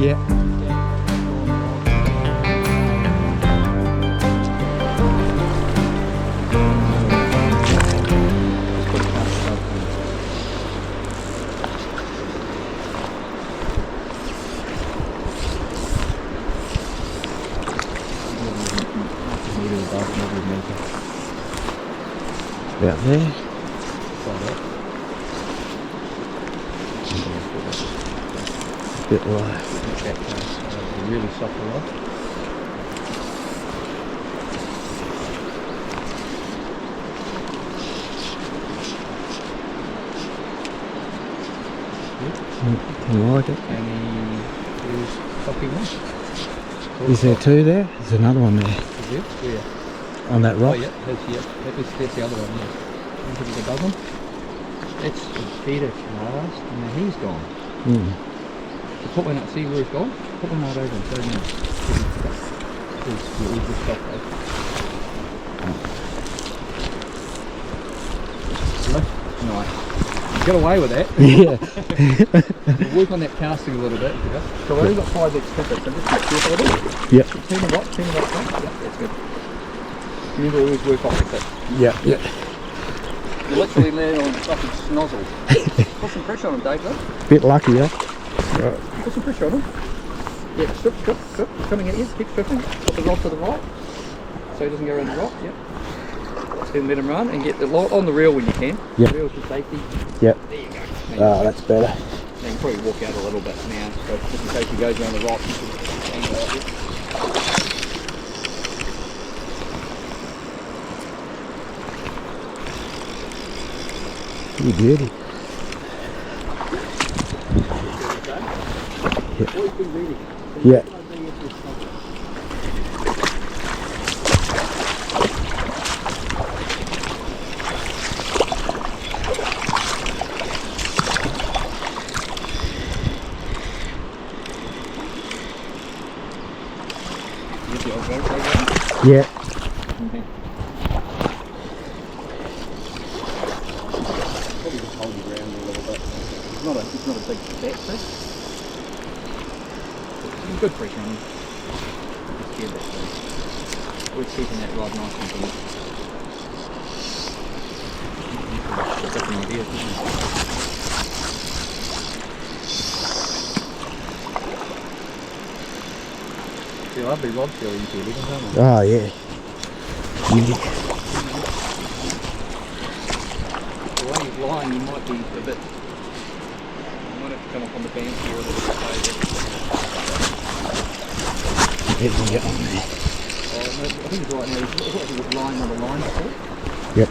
Yeah. About there. A bit low. Really soft rod. I like it. And here's coffee one. Is there two there? There's another one there. Is it? Yeah. On that rock? Oh yeah, that's the other one, yeah. Look at the dozen. That's the feeder last, and now he's gone. So put one up, see where he's gone? Put one right over and show me. He's just stopped though. Nice. Get away with that. Yeah. We'll work on that casting a little bit. So I've only got 5 extra bits, so just make sure for a bit. Yep. Turn the rock, yeah, that's good. Remember, always work off with it. Yeah, yeah. You literally land on fucking snozzle. Put some pressure on him, Dave, though. Bit lucky, yeah. Right. Put some pressure on him. Yeah, strip, coming at you, keep stripping. Put the rod to the right, so he doesn't go around the rock, yep. Then let him run and get the lot on the reel when you can. Yep. The reel's for safety. Yep. There you go. Ah, that's better. Then you can probably walk out a little bit now, so just in case he goes around the rock, you can angle out it. You beauty. Yeah. Yeah. Probably just hold your ground a little bit. It's not a big fat fish. Some good pressure on him. Just scared that thing. We're keeping that rod nice and good. It's a different idea, isn't it? They're lovely rods here in Leggings, aren't they? Oh, yeah. Beauty. The way he's lying, you might be a bit. You might have to come up on the bank here a little bit later. It can get on there. Oh, no, I think he's right now. He's like he was lying on the line before. Yep.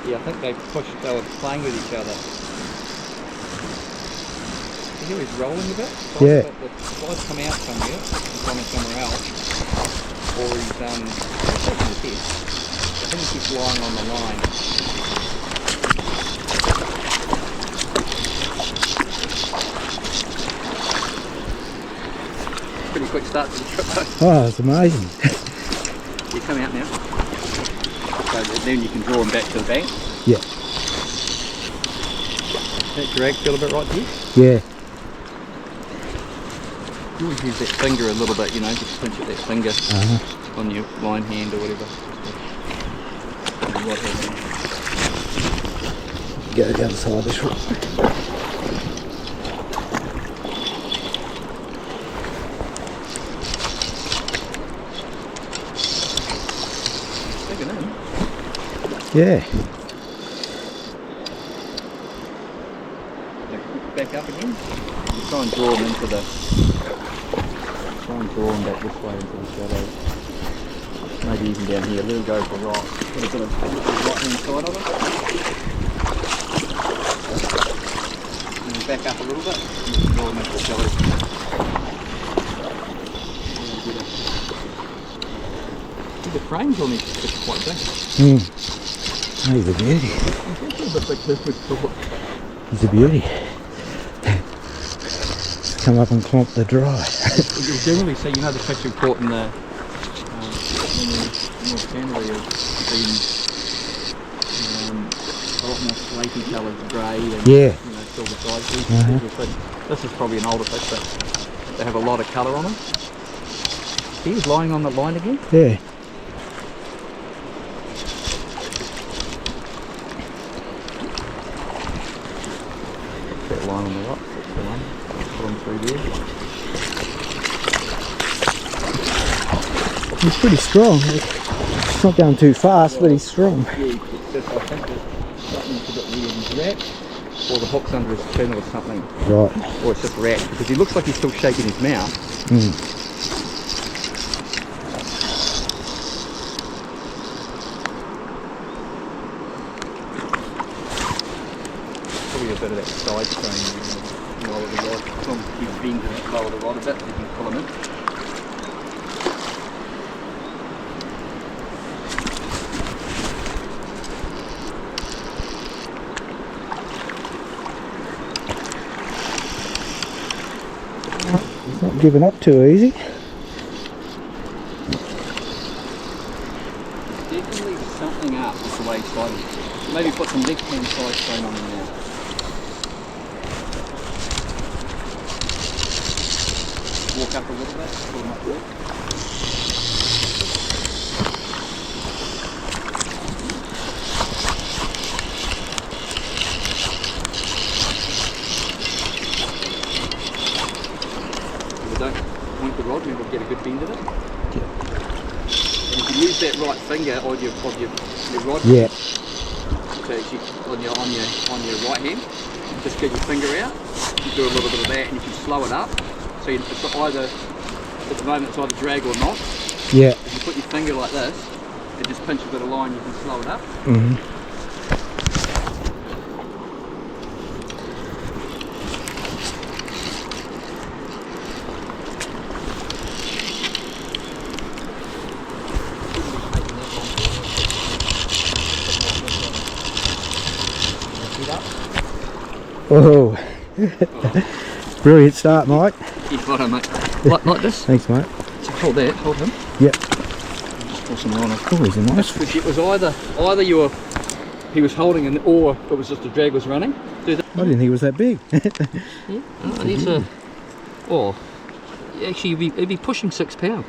Yeah, I think they were playing with each other. You hear he's rolling a bit? Yeah. The slide's come out somewhere, he's gone somewhere else. Or he's taking the test. I think he's just lying on the line. Pretty quick start to the trip though. Oh, it's amazing. You come out now. So then you can draw them back to the bank. Yeah. That drag feel a bit right to you? Yeah. You always use that finger a little bit, you know, just pinch at that finger on your line hand or whatever. Go to the other side of this rock. Yeah. Back up again. You try and draw them into the. Try and draw them back this way into the shadow. Maybe even down here. Let them go for right. Put a bit of right hand side of it. And then back up a little bit. You can draw them into the shadow. The frames on these fish are quite big. Oh, he's a beauty. He's a beauty. Come up and clomp the dry. You generally see, you know, the fish you've caught in the North Canterbury have been a lot more slaty coloured grey and Yeah. silver sides. This is probably an older fish, but they have a lot of colour on them. He was lying on the line again. Yeah. That line on the rock, that's the one. Put him through there. He's pretty strong. He's not going too fast, but he's strong. Yeah, I think that something's a bit weird. He's wrapped, or the hook's under his chin or something. Right. Or it's just wrapped, because he looks like he's still shaking his mouth. Mm. Probably a bit of that side strain. Lower the rod. As long as he bends it, lower the rod a bit, you can pull him in. He's not giving up too easy. Definitely something up with the way he's fighting. Maybe put some left hand side strain on him now. Walk up a little bit, pull him up there. Don't point the rod, maybe we'll get a good bend of it. Yeah. And if you use that right finger on your rod, Yeah. so actually on your right hand, just get your finger out. You do a little bit of that, and you can slow it up. So it's either at the moment it's either drag or not. Yeah. If you put your finger like this, and just pinch a bit of line, you can slow it up. Mm-hmm. Oh, brilliant start, Mike. Yeah, right on, mate. Like this. Thanks, mate. So hold that, hold him. Yep. Just pull some line off. Oh, he's a nice Because fish. it was either he was holding and or it was just a drag was running. Do that. I didn't think it was that big. Yeah. Oh, he's a. Oh, actually, he'd be pushing 6 pound.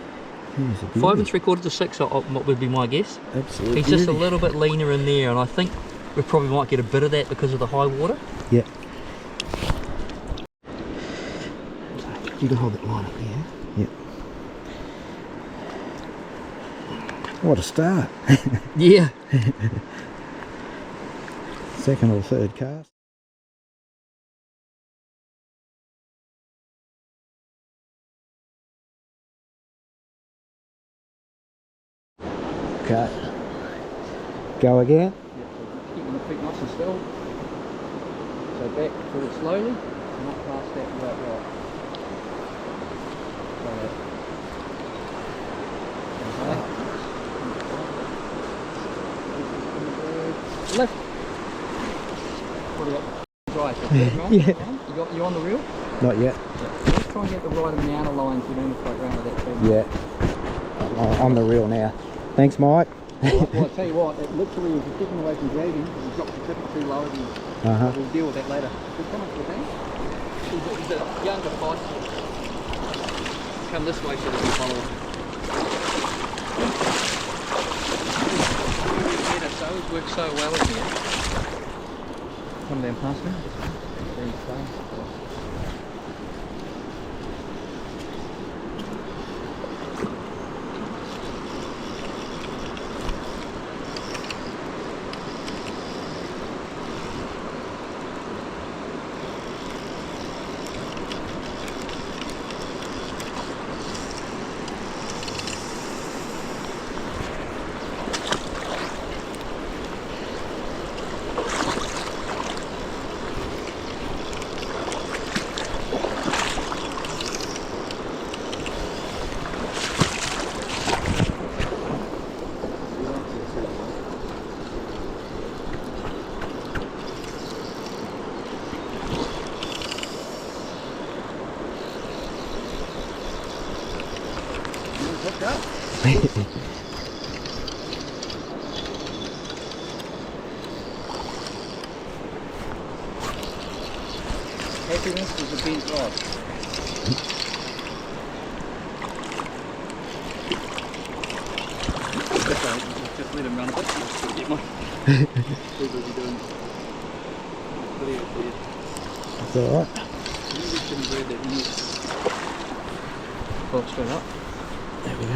He's a 5 3/4 to 6. What would be my guess? Absolutely. He's just a little bit leaner in there, and I think we probably might get a bit of that because of the high water. Yeah. You can hold that line up there. Yep. What a start. Yeah. Second or third cast. Okay. Go again. Keeping the feet nice and still. So back forward slowly, so not past that right rock. Lift. What do you got? Right, so Yeah. You on the reel? Not yet. Yeah. Let's try and get the right amount of lines so you don't float around with that thing. Yeah. On the reel now. Thanks, Mike. Well, I'll tell you what, it literally is keeping away from dragging because you've dropped the tippet too low and we'll deal with that later. So come up to the bank. He's a younger fight. Come this way so that we follow. So it works so well in here. Come down past me. Very fast. 2 inches of bent rod. Just let him run a bit. Just get my too busy doing video for you. It's alright. You just shouldn't grab that net. Pull it straight up. There we go.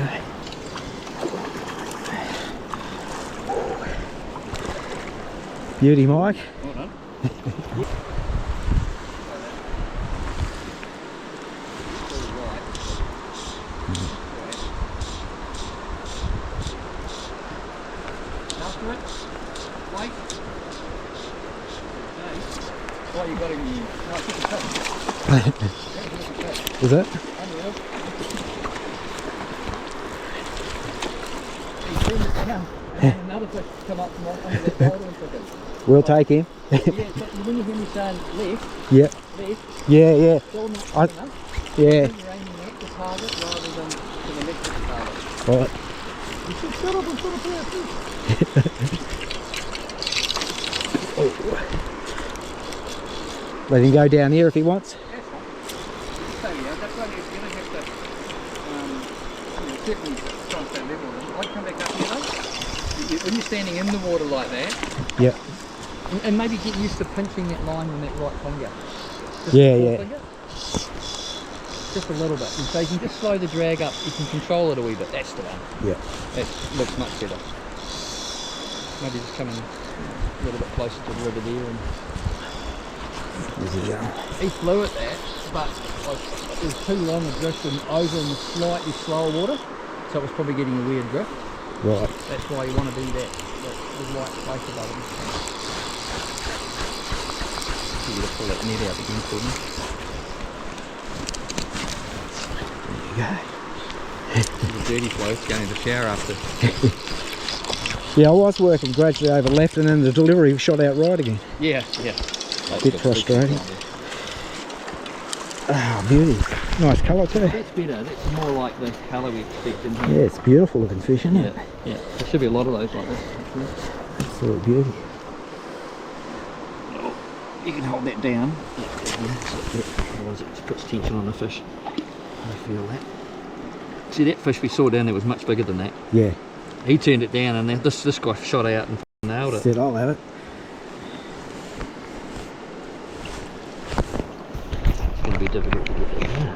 Beauty, Mike. Well done. After it, wait. What you got in you? No, it's just a cut. Is it? Another fish come up from under that boulder and took it. We'll take him. Yeah, so when you hear me saying left, Yep. left, Yeah, yeah. it's all not good enough. Yeah. You're aiming at the target rather than to the left of the target. Right. You should shut up and put a pair of fish. Let him go down here if he wants. That's right. So yeah, that's why you're going to have to certainly try and stay level. I'd come back up here though. When you're standing in the water like that, Yep. and maybe get used to pinching that line with that right finger. Just Yeah, the yeah. finger. Just a little bit. And so you can just slow the drag up, you can control it a wee bit. That's the one. Yeah. That looks much better. Maybe just coming a little bit closer to the river there. And There's he going. he flew at that, but it was too long a drift and over in the slightly slower water, so it was probably getting a weird drift. Right. That's why you want to be the right place above him. You got to pull that net out again for me. There you go. The dirty bloke going to the shower after. Yeah, I was working gradually over left and then the delivery shot out right again. Yeah, yeah. A bit frustrating. Ah, beauty. Nice colour too. That's better. That's more like the colour we expect in here. Yeah, it's beautiful looking fish, isn't it? Yeah. There should be a lot of those like this. Absolute beauty. You can hold that down. Otherwise it puts tension on the fish. I feel that. See, that fish we saw down there was much bigger than that. Yeah. He turned it down and then this guy shot out and nailed it. Said I'll have it. It's going to be difficult to get there.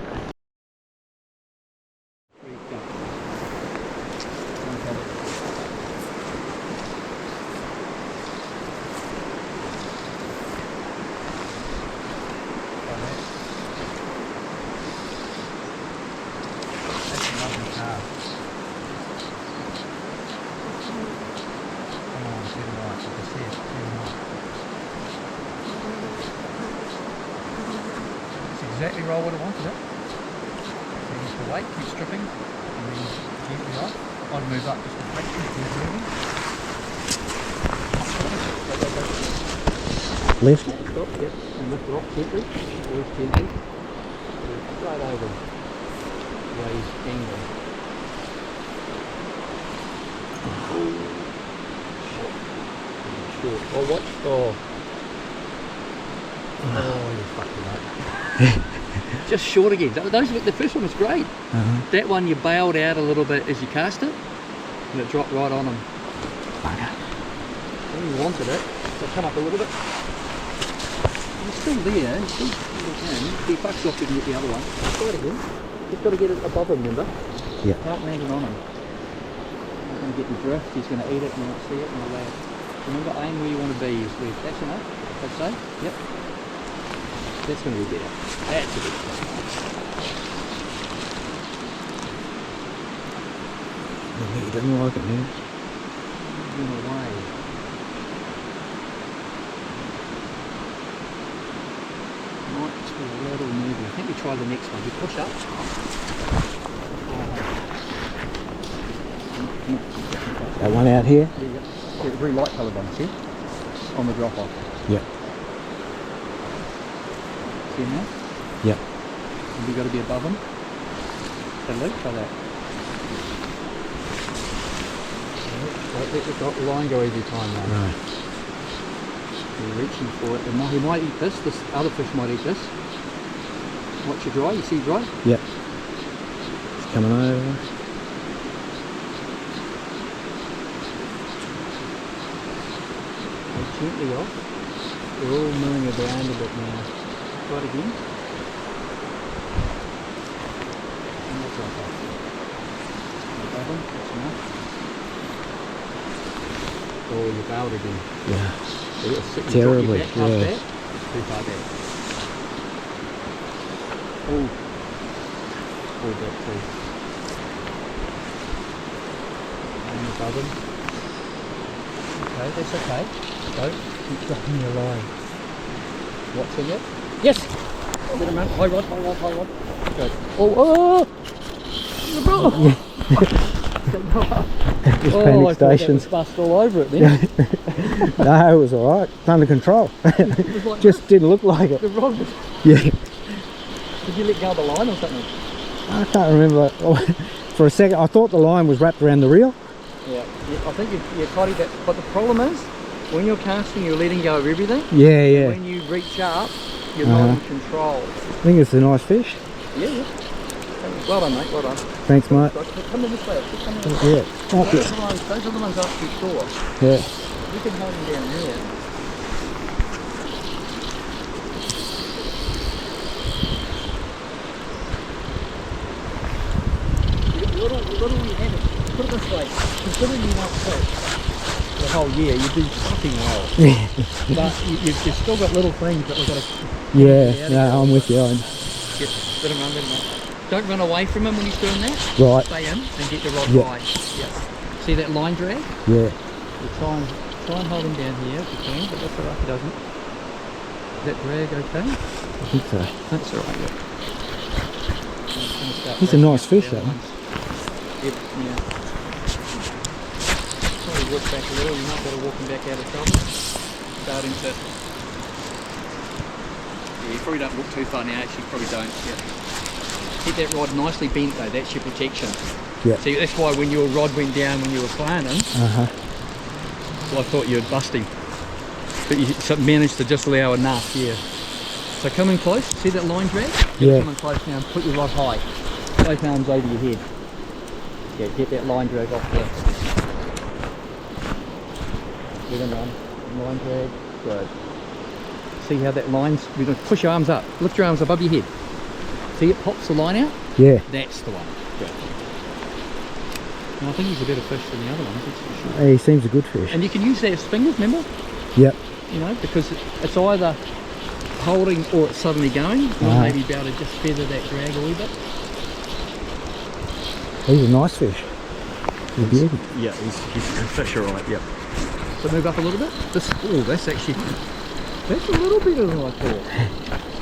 Exactly roll what it wants, is it? So you just wait, keep stripping, and then gently off. I'd move up just a fraction, keep moving. Left. Stop, yep, and lift it off gently, always gently. Straight over, raise angle. Short. Oh, what? Oh. Oh, you're fucking right. Just short again. The first one was great. That one you bailed out a little bit as you cast it, and it dropped right on him. When you wanted it, so come up a little bit. It's still there. It's still in. If he fucks off, you can get the other one. Try it again. Just got to get it above him, remember? Yeah. Can't land it on him. He's going to get the drift. He's going to eat it and not see it and all that. Remember, aim where you want to be. That's enough. I'd say. Yep. That's going to be better. That's a bit better. He doesn't like it, man. In a way. Might just be a little moving. I think we try the next one. You push up. That one out here? Yeah, the very light coloured one, see? On the drop off. Yeah. See now? Yeah. Have you got to be above them? That look, try that. Let the line go every time now. Right. You're reaching for it. He might eat this other fish might eat this. Watch it dry, you see dry? Yep. It's coming over. Gently off. They're all milling around a bit now. Try it again. And that's right off. That's enough. Oh, you bailed again. Yeah. Terribly. Yeah. Too far back. Oh. Hold that too. And above him. Okay, that's okay. Don't keep dropping your line. What's in it? Yes! Get him, man. High rod. Good. Oh! Just Oh, panic I thought that stations. was bust all over it then. No, it was alright. It's under control. It was like Just didn't look like it. the rod was... Yeah. Did you let go of the line or something? I can't remember. For a second, I thought the line was wrapped around the reel. Yeah, I think you tidied that. But the problem is, when you're casting, you're letting go of everything. Yeah, yeah. When you reach up, you're not in control. I think it's a nice fish. Yeah. Well done, mate. Well done. Thanks, mate. Come in this way. Come in this way. Yeah. Oh, good. Those are the ones up too short. Yeah. You can hold them down here. Little you have it. Put it this way. Considering you won't fish the whole year, you do fucking well. But you've still got little things that we've got to... Yeah, no, I'm with you. Let him run. Don't run away from him when he's doing that. Right. Stay in and get the rod high. Yeah. See that line drag? Yeah. You try and hold him down here if you can, but that's alright if he doesn't. Is that drag okay? I think so. That's alright, yeah. He's a nice fish, that one. Yep, yeah. Probably work back a little, you might better walk him back out of trouble. Starting to... Yeah, you probably don't look too far now, actually probably don't. Yeah. Keep that rod nicely bent though, that's your protection. Yeah. See, that's why when your rod went down when you were planting, well, I thought you'd bust him. But you managed to just allow enough, yeah. So come in close, see that line drag? Yeah. Come in close now and put your rod high. Both arms over your head. Yeah, get that line drag off there. Let him run. Line drag. Good. See how that line's... We're going to push your arms up. Lift your arms above your head. See it pops the line out? Yeah. That's the one. Good. Well, I think he's a better fish than the other ones, that's for sure. He seems a good fish. And you can use that as fingers, remember? Yep. You know, because it's either holding or it's suddenly going. Or maybe be able to just feather that drag a wee bit. He's a nice fish. He's a beauty. Yeah, he's a fish, alright, yep. So move up a little bit. That's actually, that's a little better than I thought.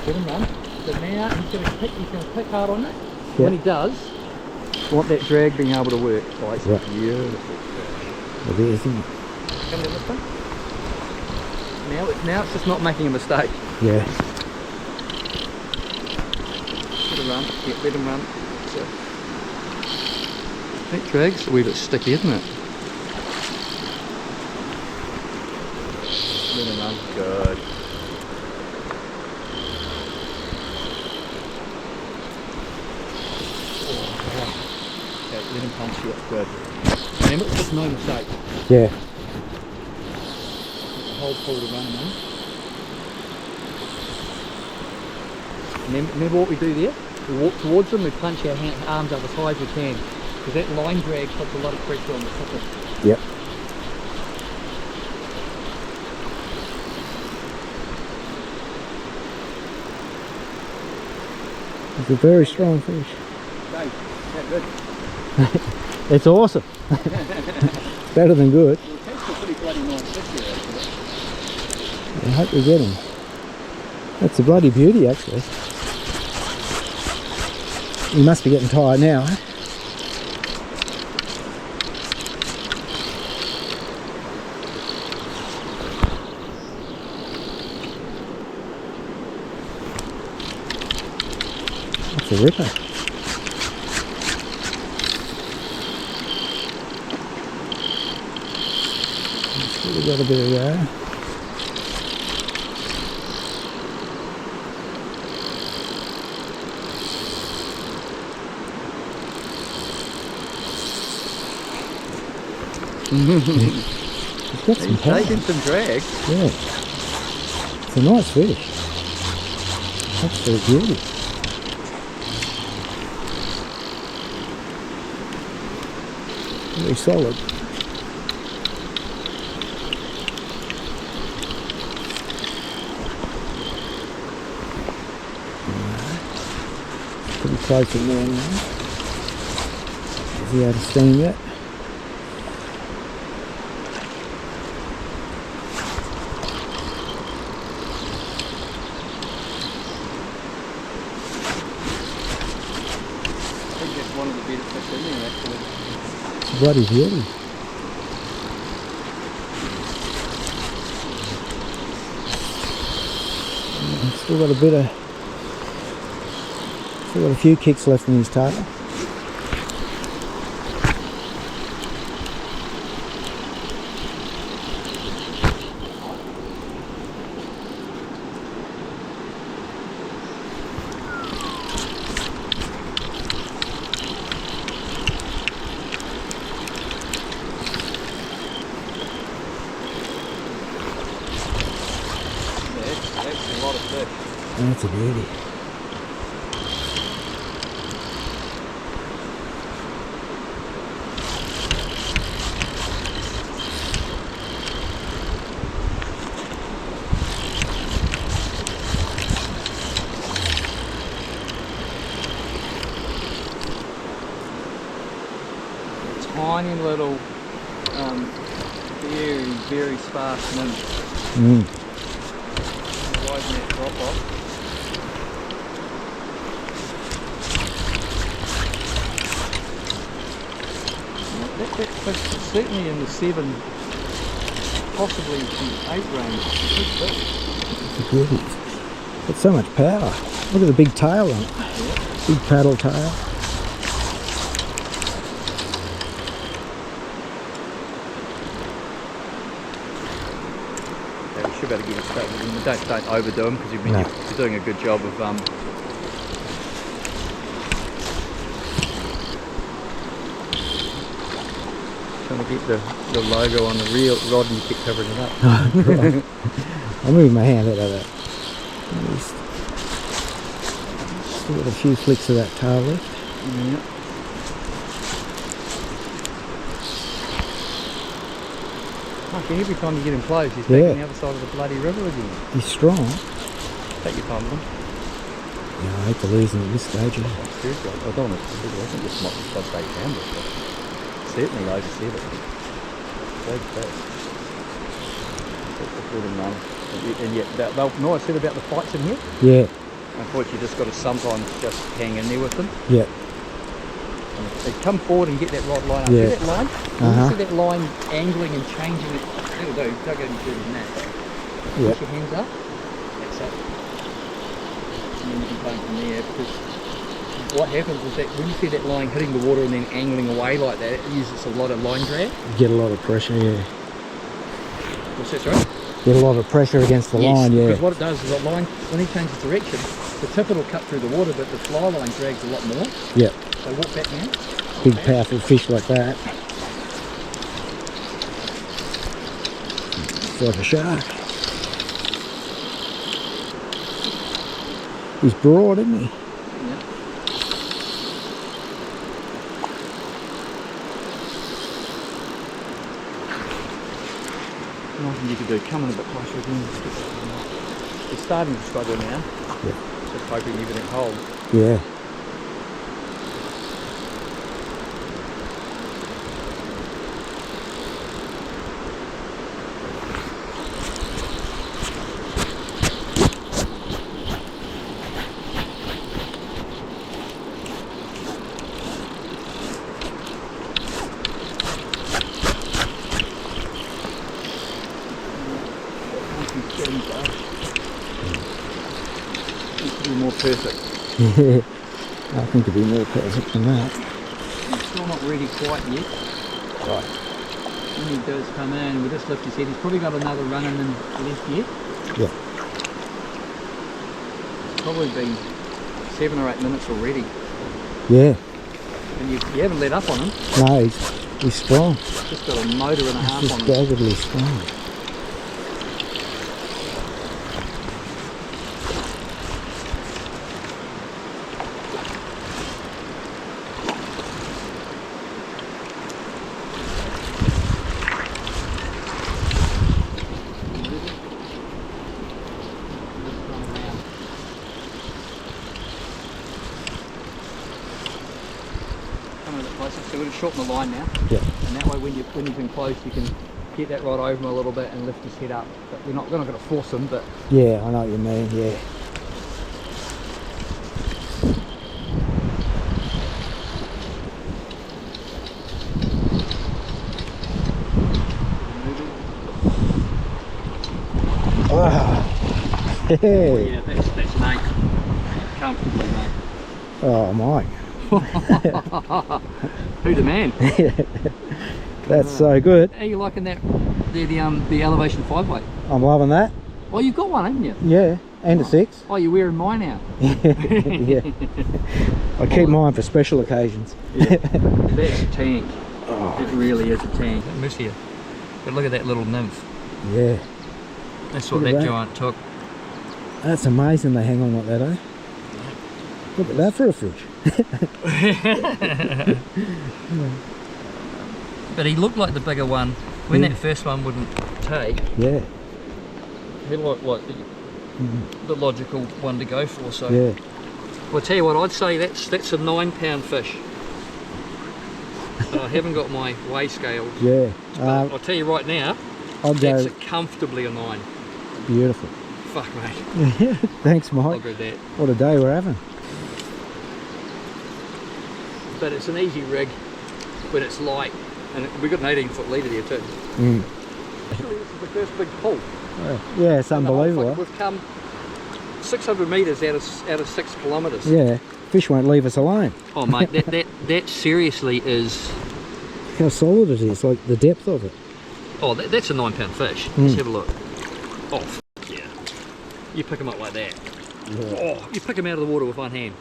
Let him run. So now he's going to pick hard on it. Yep. When he does, want that drag being able to work. Oh, it's a beautiful fish. Well, there's him. Come down this way. Now it's just not making a mistake. Yeah. Let him run. Yeah, let him run. So, that drag's a wee bit sticky, isn't it? Let him run. Good. Okay, let him punch you up. Good. Remember, it's just no mistake. Yeah. Hold full to run, man. Remember what we do there? We walk towards them, we punch our arms up as high as we can. Because that line drag puts a lot of pressure on the sucker. Yep. It's a very strong fish. Okay, that's good. It's awesome. Better than good. Well, that's a pretty bloody nice fish here, actually. I hope we get him. That's a bloody beauty, actually. He must be getting tired now. Eh? That's a ripper. We've got a bit of that. He's got some He's power. taking some drag. Yeah. It's a nice fish. Absolute beauty. Very solid. Pretty close in there now. Is he out of steam yet? I think that's one of the better fish in there actually. It's a bloody beauty. Still got a bit of, still got a few kicks left in his tail. That's a lot of fish. That's a beauty. Tiny little, very, very sparse nymph. Riding that drop off. That fish is certainly in the 7, possibly 8 range. It's big. It's a beauty. Got so much power. Look at the big tail on it. Big paddle tail. Should be able to get it started. Don't overdo them because you're doing a good job of trying to get the logo on the real rod and you keep covering it up. Right. I'll move my hand out of that. Still got a few flicks of that tail left. Yeah. Every time you get him close, he's back on the other side of the bloody river again. He's strong. Take your time with him. Yeah, I hate to lose him at this stage. I don't want to I think this might be sub-8 pounder, but certainly over 7. Big fish. Let him run. And yet, no, I said about the fights in here. Yeah. Unfortunately, you just got to sometimes just hang in there with them. Yeah. They come forward and get that rod line up. Yeah. See that line? You see that line angling and changing it. It'll do. Don't go any further than that. Yeah. Push your hands up. That's it. And then you can play from there because what happens is that when you see that line hitting the water and then angling away like that, it uses a lot of line drag. You get a lot of pressure, yeah. What's that, sorry? Get a lot of pressure against the line, yeah. Because what it does is that line, when he changes direction, the tip will cut through the water, but the fly line drags a lot more. Yeah. So walk back now. Big powerful fish like that. It's like a shark. He's broad, isn't he? Yeah. Nothing you could do, coming a bit closer again. He's starting to struggle now. Yeah. Just hoping everything holds. Yeah. More perfect. Yeah, I think it'd be more perfect than that. He's still not ready quite yet. Right. When he does come in, we'll just lift his head. He's probably got another run in him left yet. Yeah. It's probably been 7 or 8 minutes already. Yeah. And you haven't let up on him. No, He's strong. Just got a motor and a half He's on just him. doggedly strong. So we're going to shorten the line now, Yeah. and that way when he's in close you can get that right over him a little bit and lift his head up. But we're not going to force him, but Yeah, I know what you mean, yeah. Ah. Hey. yeah, that's Nate. Comfortably, mate. Oh, Mike. Who the man? That's so good. How you liking that? The elevation 5-weight. I'm loving that. Oh, you've got one, haven't you? Yeah, and a 6. Oh, you're wearing mine now. Yeah. I keep mine for special occasions. Yeah. That's a tank. Oh. It really is a tank. Miss here. But look at that little nymph. Yeah. That's what Look at that that. giant took. That's amazing they hang on like that, eh? Look at that for a fish. But he looked like the bigger one when that first one wouldn't take. Yeah. He looked like the logical one to go for. So Yeah. well, I tell you what, I'd say that's a 9-pound fish. And I haven't got my weigh scales. Yeah. But I'll tell you right now, I'd go that's comfortably a 9. beautiful. Fuck, mate. Thanks, I'll Mike. go that. What a day we're having. But it's an easy rig when it's light, and we've got an 18-foot leader there too. Mm. Actually, this is the first big pull. Yeah, it's in the whole unbelievable. thing. We've come 600 metres out of 6 kilometres. Yeah, fish won't leave us alone. Oh mate, that seriously is. How solid it is, like the depth of it. Oh, that's a 9-pound fish. Let's have a look. Oh, yeah. You pick them up like that. Yeah. Oh, you pick them out of the water with one hand.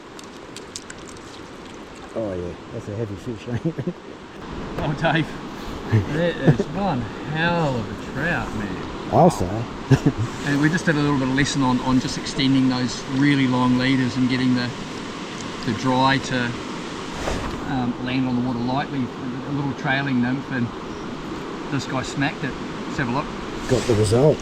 Oh yeah, that's a heavy fish, ain't it? Oh, Dave, that is one hell of a trout, man. I'll say. And we just did a little bit of lesson on just extending those really long leaders and getting the dry to land on the water lightly. A little trailing nymph, and this guy smacked it. Let's have a look. Got the result.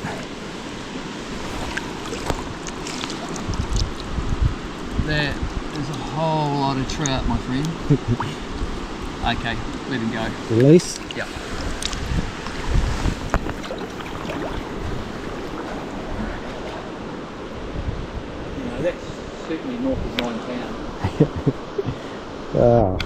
That is a whole lot of trout, my friend. Okay, let him go. Release. Yep. That's certainly north of 9 pounds. Oh.